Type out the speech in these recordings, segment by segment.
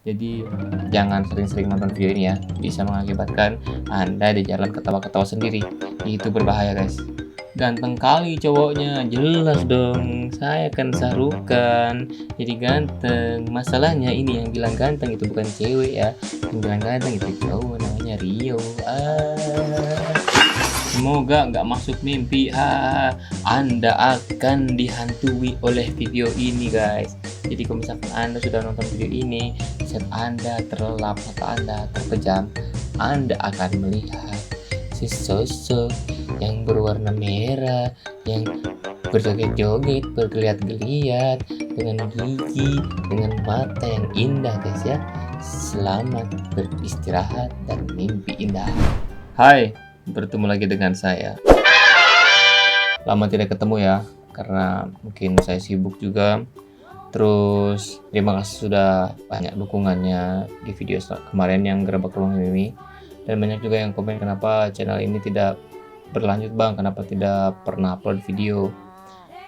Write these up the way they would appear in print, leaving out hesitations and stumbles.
Jadi jangan sering-sering nonton video ini ya, bisa mengakibatkan Anda di jalan ketawa-ketawa sendiri. Itu berbahaya guys. Ganteng kali cowoknya, jelas dong. Saya kan Sarukan, jadi ganteng. Masalahnya ini yang bilang ganteng itu bukan cewek ya, yang bilang ganteng itu cowok namanya Rio. Semoga nggak masuk mimpi. Anda akan dihantui oleh video ini guys. Jadi kalau misalkan Anda sudah nonton video ini, saat Anda terlelap atau Anda terpejam, Anda akan melihat sesosok yang berwarna merah, yang berjoget-joget, bergeliat-geliat, dengan gigi, dengan mata yang indah guys ya. Selamat beristirahat dan mimpi indah. Hai, bertemu lagi dengan saya. Lama tidak ketemu ya, karena mungkin saya sibuk juga. Terus terima kasih sudah banyak dukungannya di video kemarin yang gerabak rumah Mimi. Dan banyak juga yang komen kenapa channel ini tidak berlanjut bang, kenapa tidak pernah upload video.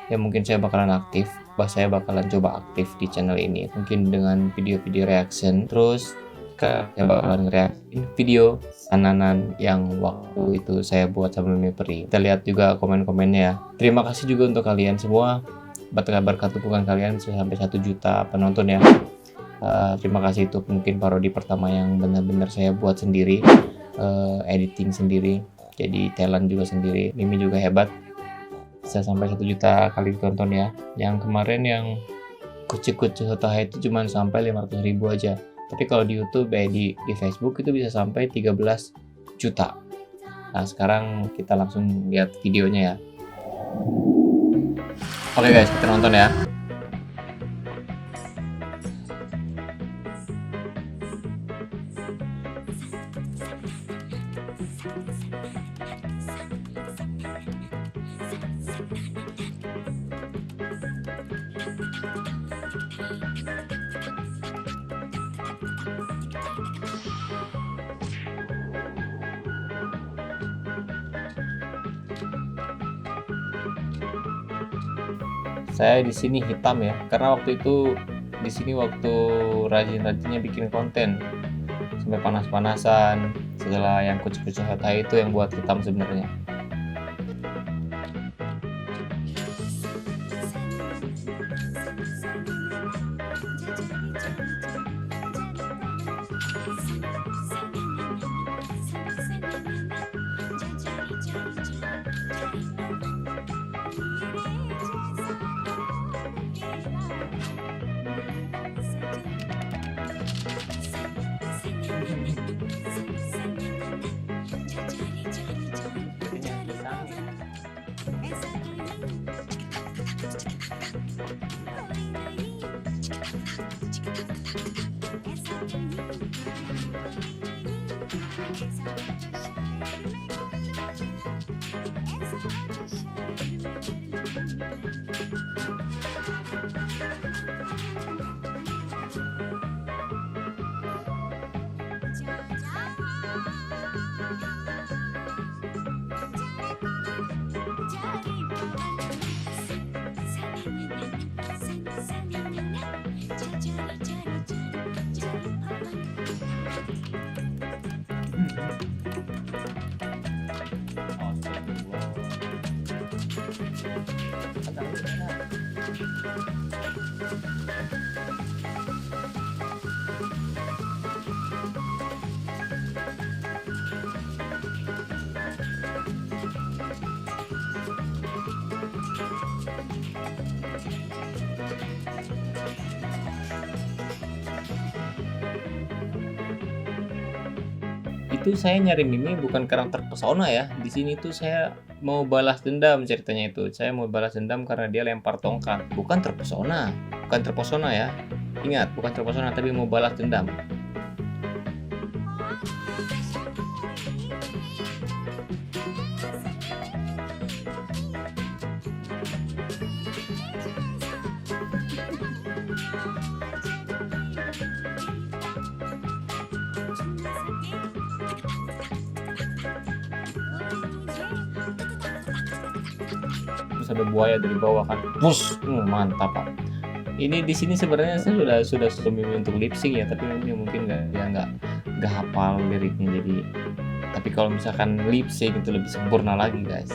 Ya mungkin saya bakalan aktif, saya bakalan coba aktif di channel ini. Mungkin dengan video-video reaction. Terus saya bakalan reaction video Ananan yang waktu itu saya buat sama Mimi Peri. Kita lihat juga komen-komennya ya. Terima kasih juga untuk kalian semua. Berkat dukungan kalian bisa sampai 1 juta penonton ya. Terima kasih, itu mungkin parodi pertama yang benar-benar saya buat sendiri, editing sendiri, jadi talent juga sendiri. Mimi juga hebat, bisa sampai 1 juta kali ditonton ya. Yang kemarin yang kucing-kucing Sotaha itu cuma sampai 500.000 aja, tapi kalau di YouTube di Facebook itu bisa sampai 13 juta. Nah sekarang kita langsung lihat videonya ya. Oke guys, kita nonton ya. Saya di sini hitam ya, karena waktu itu di sini waktu rajin-rajinnya bikin konten sampai panas-panasan. Setelah yang kucing-kucing Sotaha itu yang buat hitam sebenarnya. Itu saya nyari Mimi bukan karena terpesona ya. Di sini tuh saya mau balas dendam ceritanya itu. Saya mau balas dendam karena dia lempar tongkat. Bukan terpesona. Bukan terpesona ya. Ingat, bukan terpesona tapi mau balas dendam. Terus ada buaya dari bawah kan, push, mantap pak. Ini di sini sebenarnya saya sudah suruh Mimi untuk lip sync ya, tapi Mimi mungkin nggak hafal liriknya, jadi tapi kalau misalkan lip sync itu lebih sempurna lagi guys.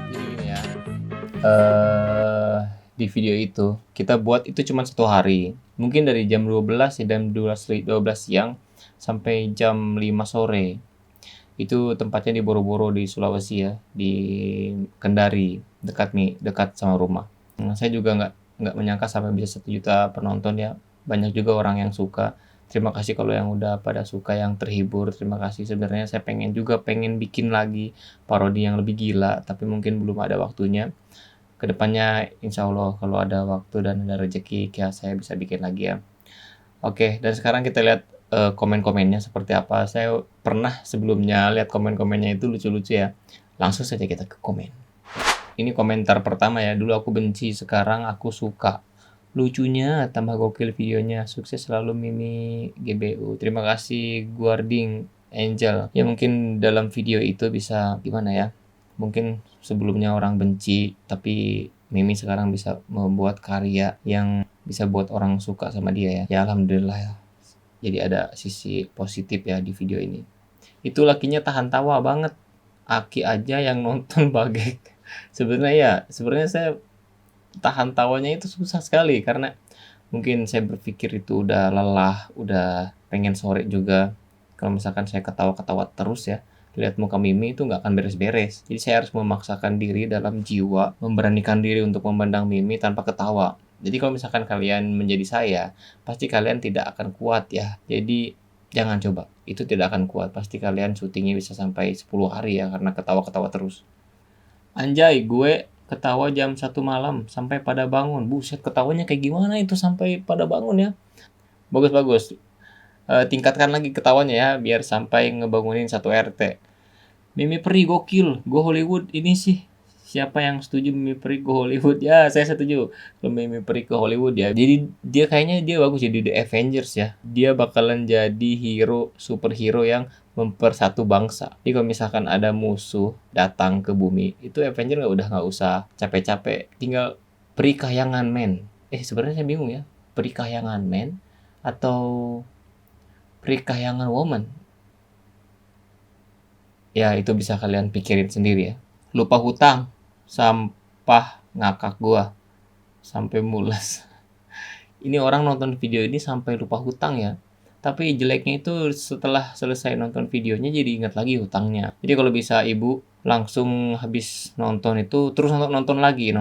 Jadi gini ya, di video itu kita buat itu cuma 1 hari, mungkin dari jam 12 ya, jam 12 siang sampai jam 5 sore. Itu tempatnya di Boro-Boro di Sulawesi ya, di Kendari, dekat sama rumah. Saya juga nggak menyangka sampai bisa 1 juta penonton ya. Banyak juga orang yang suka. Terima kasih kalau yang udah pada suka, yang terhibur. Terima kasih. Sebenarnya saya pengen bikin lagi parodi yang lebih gila, tapi mungkin belum ada waktunya. Kedepannya insya Allah kalau ada waktu dan ada rezeki ya saya bisa bikin lagi ya. Oke, dan sekarang kita lihat komen-komennya seperti apa. Saya pernah sebelumnya lihat komen-komennya itu lucu-lucu ya. Langsung saja kita ke komen. Ini komentar pertama ya. Dulu aku benci, sekarang aku suka. Lucunya tambah gokil videonya. Sukses selalu Mimi GBU. Terima kasih Guarding Angel. Ya mungkin dalam video itu bisa gimana ya? Mungkin sebelumnya orang benci, tapi Mimi sekarang bisa membuat karya yang bisa buat orang suka sama dia ya. Ya alhamdulillah ya. Jadi ada sisi positif ya di video ini. Itu lakinya tahan tawa banget. Aki aja yang nonton bagek. Sebenarnya saya tahan tawanya itu susah sekali karena mungkin saya berpikir itu udah lelah, udah pengen sore juga. Kalau misalkan saya ketawa-ketawa terus ya, lihat muka Mimi itu nggak akan beres-beres. Jadi saya harus memaksakan diri dalam jiwa, memberanikan diri untuk memandang Mimi tanpa ketawa. Jadi kalau misalkan kalian menjadi saya, pasti kalian tidak akan kuat ya. Jadi jangan coba, itu tidak akan kuat. Pasti kalian syutingnya bisa sampai 10 hari ya karena ketawa-ketawa terus. Anjay, gue ketawa jam 1 malam sampai pada bangun. Buset, ketawanya kayak gimana itu sampai pada bangun ya? Bagus-bagus. Tingkatkan lagi ketawanya ya biar sampai ngebangunin 1 RT. Mimi Peri gokil, go Hollywood. Ini sih siapa yang setuju Mimi Peri go Hollywood? Ya, saya setuju kalau Mimi Peri ke Hollywood ya. Jadi dia kayaknya dia bagus jadi The Avengers ya. Dia bakalan jadi superhero yang mempersatu bangsa. Jadi kalau misalkan ada musuh datang ke bumi, itu Avenger nggak usah capek-capek, tinggal Peri Kahyangan Men. Sebenarnya saya bingung ya, Peri Kahyangan Men atau Peri Kahyangan Woman? Ya itu bisa kalian pikirin sendiri ya. Lupa hutang, sampah ngakak gua, sampai mulas. Ini orang nonton video ini sampai lupa hutang ya. Tapi jeleknya itu setelah selesai nonton videonya jadi ingat lagi hutangnya. Jadi kalau bisa ibu langsung habis nonton itu terus nonton lagi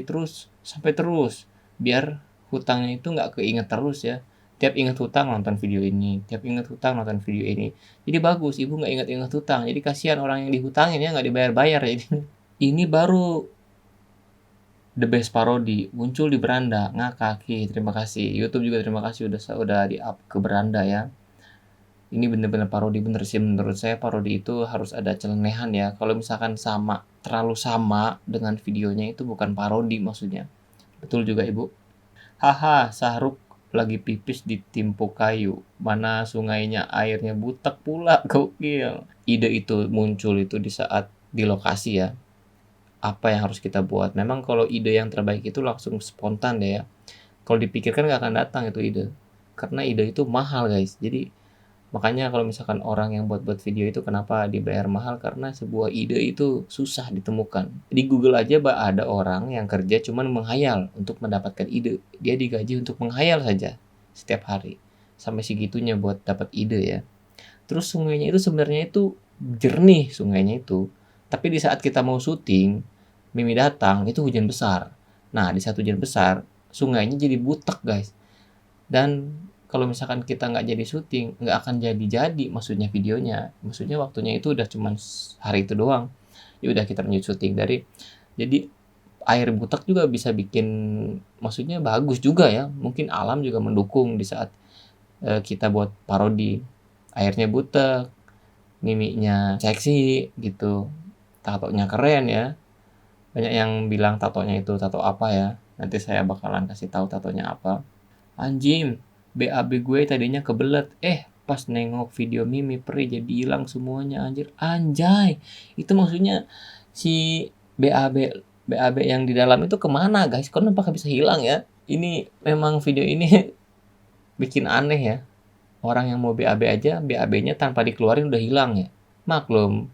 terus sampai terus biar hutangnya itu nggak keinget terus ya. Tiap ingat hutang nonton video ini, tiap ingat hutang nonton video ini. Jadi bagus ibu nggak ingat hutang. Jadi kasihan orang yang dihutangin ya nggak dibayar-bayar jadi. Ini baru The Best Parody muncul di beranda ngakaki. Terima kasih YouTube juga, terima kasih udah di up ke beranda ya. Ini bener-bener parodi bener sih menurut saya. Parodi itu harus ada celenehan ya. Kalau misalkan terlalu sama dengan videonya itu bukan parodi maksudnya. Betul juga ibu. Haha, Sahruk lagi pipis di timpo kayu. Mana sungainya airnya butek pula, gokil. Ide itu muncul itu di saat di lokasi ya. apa yang harus kita buat. Memang kalau ide yang terbaik itu langsung spontan deh ya. Kalau dipikirkan nggak akan datang itu ide. Karena ide itu mahal guys. Jadi makanya kalau misalkan orang yang buat-buat video itu kenapa dibayar mahal, karena sebuah ide itu susah ditemukan. Di Google aja ada orang yang kerja cuman menghayal untuk mendapatkan ide. Dia digaji untuk menghayal saja setiap hari. Sampai segitunya buat dapat ide ya. Terus sungainya itu sebenarnya itu jernih sungainya itu. Tapi di saat kita mau syuting, Mimi datang itu hujan besar. Nah, di saat hujan besar, sungainya jadi butek guys. Dan kalau misalkan kita nggak jadi syuting, nggak akan jadi maksudnya videonya. Maksudnya waktunya itu udah cuman hari itu doang. Ya udah kita lanjut syuting jadi air butek juga bisa bikin maksudnya bagus juga ya. Mungkin alam juga mendukung di saat kita buat parodi. Airnya butek, mimiknya seksi gitu, tatonya keren ya. Banyak yang bilang tatonya itu tato apa ya. Nanti saya bakalan kasih tahu tatonya apa. Anjing, BAB gue tadinya kebelet. Pas nengok video Mimi Peri jadi hilang semuanya anjir. Anjay, itu maksudnya si BAB BAB yang di dalam itu kemana guys? Kenapa bisa hilang ya? Ini memang video ini bikin aneh ya. Orang yang mau BAB aja, BAB-nya tanpa dikeluarin udah hilang ya. Maklum,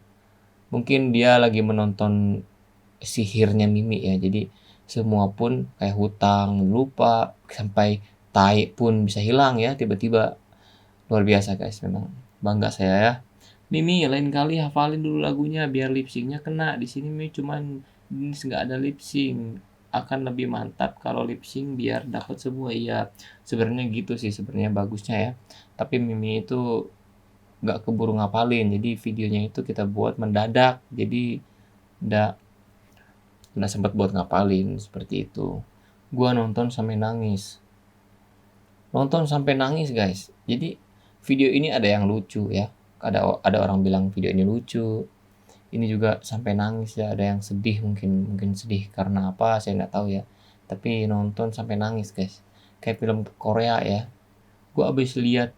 mungkin dia lagi menonton sihirnya Mimi ya. Jadi semua pun kayak hutang, lupa, sampai tai pun bisa hilang ya tiba-tiba. Luar biasa guys, memang bangga saya ya. Mimi, lain kali hafalin dulu lagunya biar lip sync-nya kena. Di sini Mimi cuman nggak ada lip sync. Akan lebih mantap kalau lip sync biar dapat semua. Iya, sebenarnya gitu sih sebenarnya bagusnya ya. Tapi Mimi itu nggak keburu ngapalin, jadi videonya itu kita buat mendadak, jadi nggak sempat buat ngapalin seperti itu. Gua nonton sampai nangis guys. Jadi video ini ada yang lucu ya, ada orang bilang video ini lucu, ini juga sampai nangis ya, ada yang sedih, mungkin sedih karena apa saya nggak tahu ya, tapi nonton sampai nangis guys, kayak film Korea ya. Gua abis lihat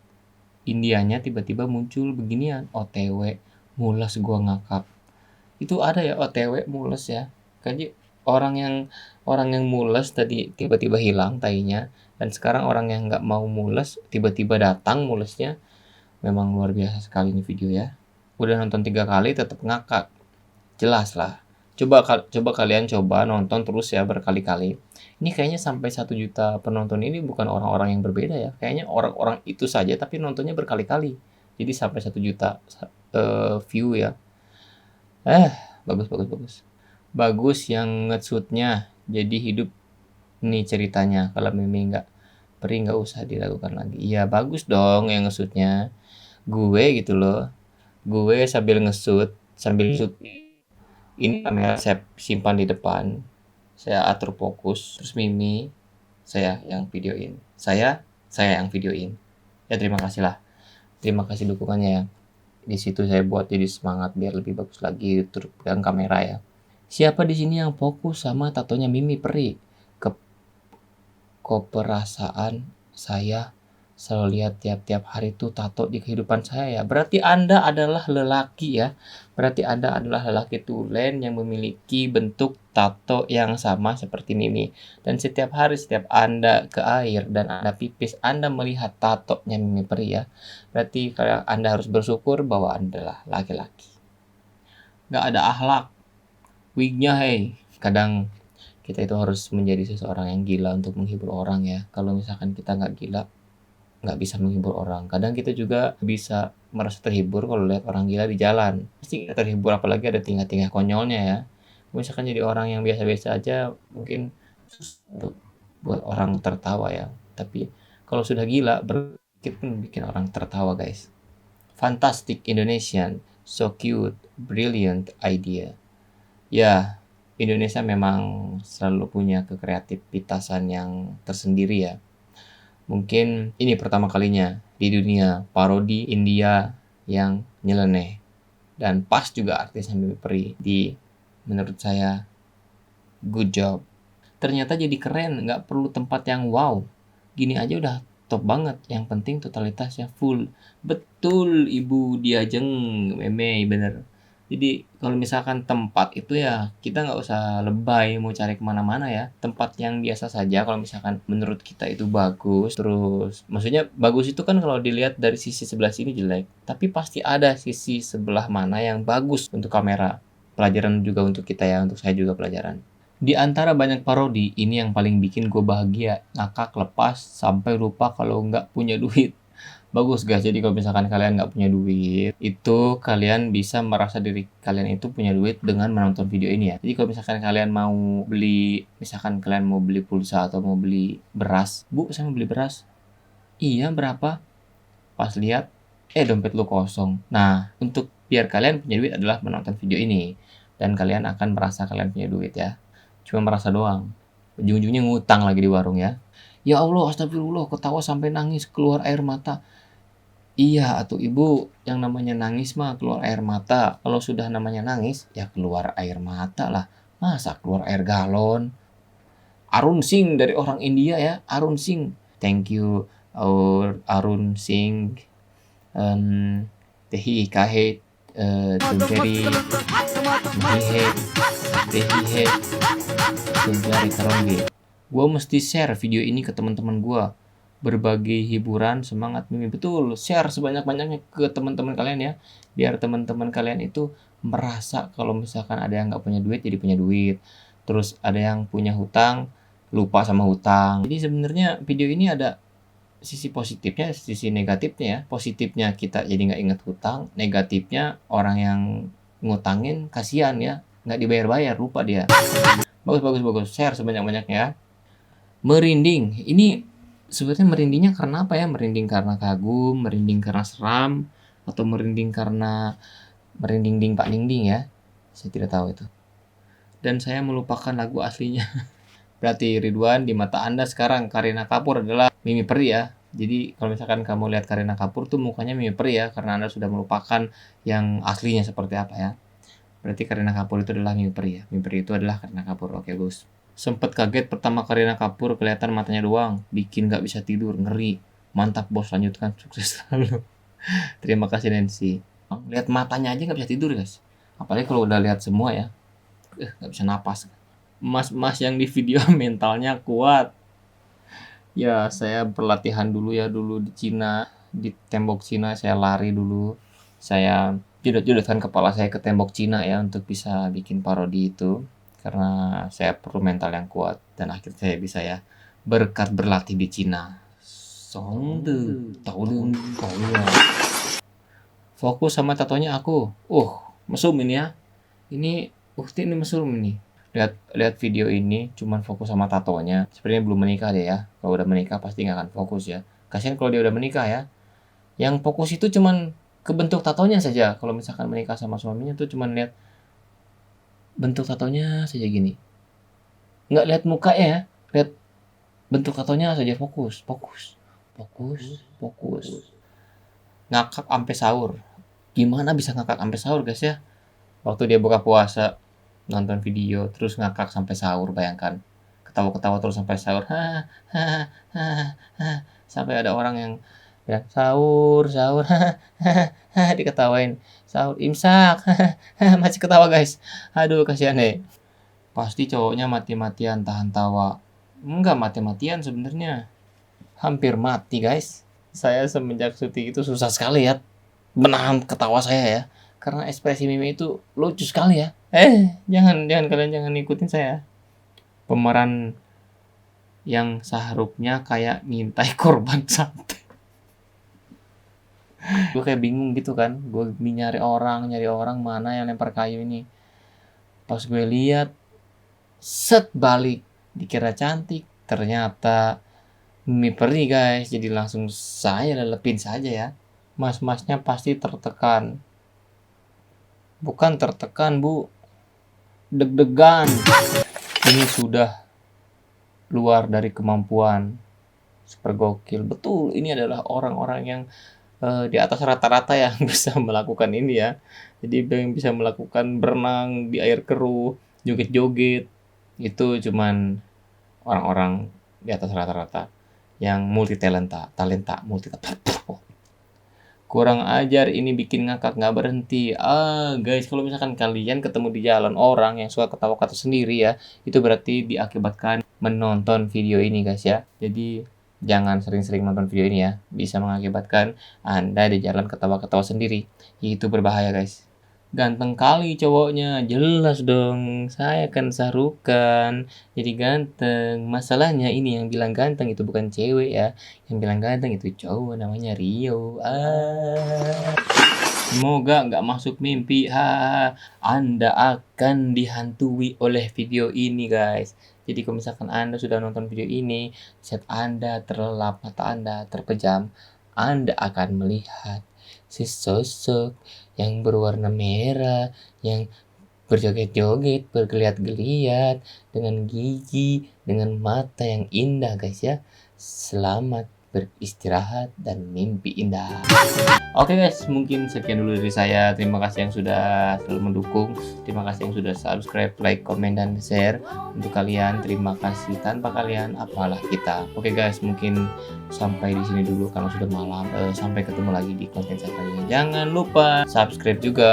Indianya tiba-tiba muncul beginian, OTW mules gua ngakak. Itu ada ya OTW mules ya. Jadi orang yang mules tadi tiba-tiba hilang tainya, dan sekarang orang yang nggak mau mules tiba-tiba datang mulesnya. Memang luar biasa sekali ini video ya. Udah nonton 3 kali tetap ngakak. Jelas lah. Coba kalian coba nonton terus ya berkali-kali. Ini kayaknya sampai 1 juta penonton ini bukan orang-orang yang berbeda ya. Kayaknya orang-orang itu saja tapi nontonnya berkali-kali. Jadi sampai 1 juta view ya. Bagus. Bagus yang nge-shoot-nya. Jadi hidup nih ceritanya. Kalau Mimi nggak usah dilakukan lagi. Iya bagus dong yang nge-shoot-nya. Gue gitu loh. Gue sambil nge-shoot, sambil shoot. Ini kamera saya simpan di depan. Saya atur fokus. Terus Mimi saya yang videoin. Saya yang videoin. Ya terima kasih lah. Terima kasih dukungannya ya. Di situ saya buat jadi semangat biar lebih bagus lagi terus pegang kamera ya. Siapa di sini yang fokus sama tatonya Mimi Peri? Keperasaan saya selalu lihat tiap-tiap hari tuh tato di kehidupan saya ya. Berarti Anda adalah lelaki ya. Berarti Anda adalah lelaki tulen yang memiliki bentuk tato yang sama seperti Mimi. Dan setiap hari, setiap Anda ke air dan Anda pipis, Anda melihat tatonya Mimi Peri ya. Berarti Anda harus bersyukur bahwa Anda adalah laki-laki. Nggak ada akhlak. Wignya hei. Kadang kita itu harus menjadi seseorang yang gila untuk menghibur orang ya. Kalau misalkan kita nggak gila, nggak bisa menghibur orang. Kadang kita juga bisa merasa terhibur kalau lihat orang gila di jalan. Pasti kita terhibur, apalagi ada tingkah-tingkah konyolnya ya. Misalkan jadi orang yang biasa-biasa aja, mungkin susah untuk buat orang tertawa ya. Tapi kalau sudah gila, berpikir pun bikin orang tertawa guys. Fantastic Indonesian, so cute, brilliant idea. Ya, Indonesia memang selalu punya kekreativitasan yang tersendiri ya. Mungkin ini pertama kalinya di dunia parodi India yang nyeleneh. Dan pas juga artisnya Mimi Peri. Menurut saya, good job. Ternyata jadi keren, nggak perlu tempat yang wow. Gini aja udah top banget. Yang penting totalitasnya full. Betul Ibu Diajeng, Meme, bener. Jadi kalau misalkan tempat itu ya kita nggak usah lebay mau cari kemana-mana ya. Tempat yang biasa saja kalau misalkan menurut kita itu bagus, terus maksudnya bagus itu kan kalau dilihat dari sisi sebelah sini jelek, tapi pasti ada sisi sebelah mana yang bagus untuk kamera. Pelajaran juga untuk kita ya, untuk saya juga pelajaran. Di antara banyak parodi, ini yang paling bikin gue bahagia. Ngakak lepas sampai lupa kalau nggak punya duit. Bagus guys, jadi kalau misalkan kalian nggak punya duit, itu kalian bisa merasa diri kalian itu punya duit dengan menonton video ini ya. Jadi kalau misalkan kalian mau beli, misalkan kalian mau beli pulsa atau mau beli beras, Bu, saya mau beli beras. Iya, berapa? Pas lihat, dompet lu kosong. Nah, untuk biar kalian punya duit adalah menonton video ini. Dan kalian akan merasa kalian punya duit ya. Cuma merasa doang. Ujung-ujungnya ngutang lagi di warung ya. Ya Allah, astagfirullah, ketawa sampai nangis, keluar air mata. Iya atuh Ibu, yang namanya nangis mah keluar air mata. Kalau sudah namanya nangis, ya keluar air mata lah. Masa keluar air galon? Arun Singh dari orang India ya, Arun Singh. Thank you, Arun Singh. Tehi kahe, tumjari, mihe, tehihe, tumjari karongge. Gue mesti share video ini ke teman-teman gue. Berbagi hiburan, semangat mimi. Betul, share sebanyak-banyaknya ke teman-teman kalian ya. Biar teman-teman kalian itu merasa kalau misalkan ada yang nggak punya duit jadi punya duit. Terus ada yang punya hutang, lupa sama hutang. Jadi sebenarnya video ini ada sisi positifnya, sisi negatifnya ya. Positifnya kita jadi nggak inget hutang, negatifnya orang yang ngutangin kasihan ya, nggak dibayar-bayar, lupa dia. Bagus, share sebanyak-banyaknya ya. Merinding, ini sebenarnya merindingnya karena apa ya? Merinding karena kagum, merinding karena seram, atau merinding karena merinding ding pak ding ding ya? Saya tidak tahu itu. Dan saya melupakan lagu aslinya. Berarti Ridwan, di mata Anda sekarang Kareena Kapoor adalah Mimi Peri ya. Jadi kalau misalkan kamu lihat Kareena Kapoor tuh mukanya Mimi Peri ya, karena Anda sudah melupakan yang aslinya seperti apa ya. Berarti Kareena Kapoor itu adalah Mimi Peri ya. Mimi Peri itu adalah Kareena Kapoor. Oke, bagus. Sempet kaget pertama Kareena Kapoor kelihatan matanya doang, bikin gak bisa tidur, ngeri. Mantap bos, lanjutkan, sukses selalu. Terima kasih Nancy. Lihat matanya aja gak bisa tidur guys. Apalagi kalau udah lihat semua ya, gak bisa napas. Mas-mas yang di video mentalnya kuat. Ya saya berlatihan dulu ya, dulu di Cina, di tembok Cina saya lari dulu. Saya jodot-jodotkan kepala saya ke tembok Cina ya untuk bisa bikin parodi itu. Karena saya perlu mental yang kuat dan akhirnya saya bisa ya berkat berlatih di Cina. Songde, tahu ya. Fokus sama tatonya aku. Mesum ini ya. Ini ini mesum ini. Lihat video ini cuman fokus sama tatonya. Sepertinya belum menikah deh ya. Kalau udah menikah pasti nggak akan fokus ya. Kasihan kalau dia udah menikah ya. Yang fokus itu cuman ke bentuk tatonya saja. Kalau misalkan menikah sama suaminya tuh cuman lihat bentuk tatonya saja gini. Nggak lihat muka ya. Lihat bentuk tatonya saja, fokus. Ngakak sampai sahur. Gimana bisa ngakak sampai sahur guys ya? Waktu dia buka puasa, nonton video, terus ngakak sampai sahur, bayangkan. Ketawa-ketawa terus sampai sahur. Sampai ada orang yang ya, sahur, diketawain. Sahur, imsak, masih ketawa guys. Aduh, kasihan deh. Pasti cowoknya mati-matian tahan tawa. Enggak mati-matian sebenarnya. Hampir mati guys. Saya semenjak syuting itu susah sekali ya menahan ketawa saya ya. Karena ekspresi Mimi itu lucu sekali ya. Jangan kalian jangan ikutin saya. Pemeran yang seharusnya kayak ngintai korban santet. Gue kayak bingung gitu kan. Gue nyari orang mana yang lempar kayu ini. Pas gue lihat, set balik, dikira cantik, ternyata Mimi Peri guys. Jadi langsung saya lelepin saja ya. Mas-masnya pasti tertekan. Bukan tertekan bu, deg-degan. Ini sudah luar dari kemampuan. Super gokil. Betul, ini adalah orang-orang yang di atas rata-rata yang bisa melakukan ini ya. Jadi yang bisa melakukan berenang di air keruh, joget-joget. Itu cuman orang-orang di atas rata-rata yang multi talenta, multi talenta. kurang ajar, ini bikin ngakak nggak berhenti. Guys, kalau misalkan kalian ketemu di jalan orang yang suka ketawa-ketawa sendiri ya, itu berarti diakibatkan menonton video ini guys ya. Jadi jangan sering-sering nonton video ini ya, bisa mengakibatkan Anda di jalan ketawa-ketawa sendiri. Itu berbahaya guys. Ganteng kali cowoknya, jelas dong, saya kan Sarukan, jadi ganteng. Masalahnya ini yang bilang ganteng itu bukan cewek ya, yang bilang ganteng itu cowok namanya Rio. Semoga nggak masuk mimpi, Anda akan dihantui oleh video ini guys. Jadi kalau misalkan Anda sudah nonton video ini, saat Anda terlelap, mata Anda terpejam, Anda akan melihat sesosok yang berwarna merah, yang berjoget-joget, bergeliat-geliat, dengan gigi, dengan mata yang indah guys ya. Selamat beristirahat dan mimpi indah. Oke guys, mungkin sekian dulu dari saya. Terima kasih yang sudah selalu mendukung. Terima kasih yang sudah subscribe, like, komen, dan share. Untuk kalian, terima kasih. Tanpa kalian, apalah kita. Oke guys, mungkin sampai di sini dulu karena sudah malam. Sampai ketemu lagi di konten saya kali ini. Jangan lupa subscribe juga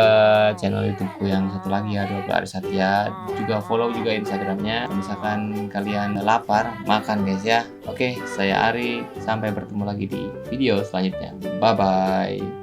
channel YouTubeku yang satu lagi ya, Dua Ari Satya. Juga follow juga Instagramnya. Misalkan kalian lapar, makan guys ya. Oke, saya Ari. Sampai bertemu lagi di video selanjutnya. Bye bye.